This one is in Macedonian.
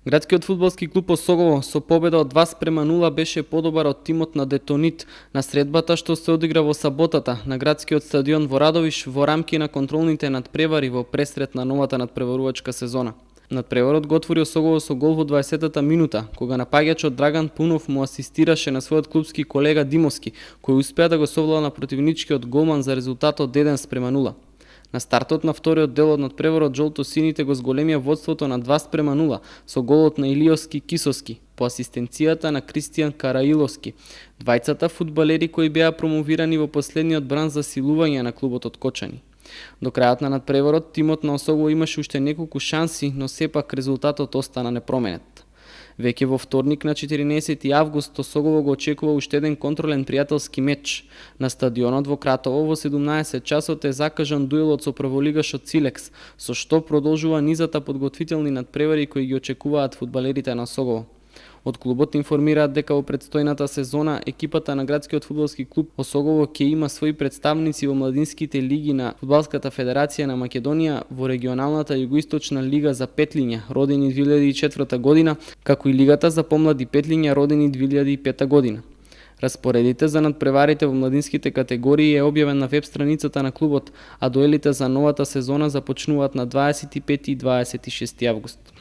Градскиот фудбалски клуб Осогово со победа од 2:0 беше подобар од тимот на Детонит на средбата што се одигра во саботата на градскиот стадион во Радовиш во рамки на контролните надпревари во пресрет на новата надпреварувачка сезона. Надпреварот го отвори Осогово со гол во 20-та минута, кога напаѓачот Драган Пунов му асистираше на својот клубски колега Димовски, кој успеа да го совлада на противничкиот голман за резултатот 1:0. На стартот на вториот дел од надпреварот жолто-сините го зголемија водството на 2:0 со голот на Илиовски Кисовски по асистенцијата на Кристијан Караиловски. Двајцата фудбалери кои беа промовирани во последниот бран за силување на клубот од Кочани. До крајот на надпреварот тимот на Осогово имаше уште неколку шанси, но сепак резултатот остана непроменет. Веќе во вторник на 14 август Осогово го очекува уште еден контролен пријателски меч. На стадионот во Кратово во 17 часот е закажан дуелот со прволигашот Силекс, со што продолжува низата подготвителни надпревари кои ги очекуваат фудбалерите на Осогово. Од клубот информираат дека во предстојната сезона екипата на градскиот фудбалски клуб Осогово ќе има своји представници во младинските лиги на Фудбалската федерација на Македонија, во регионалната југоисточна лига за петлиња родени 2004 година, како и лигата за помлади петлиња родени 2005 година. Распоредите за надпреварите во младинските категории е објавен на веб страницата на клубот, а дуелите за новата сезона започнуваат на 25 и 26 август.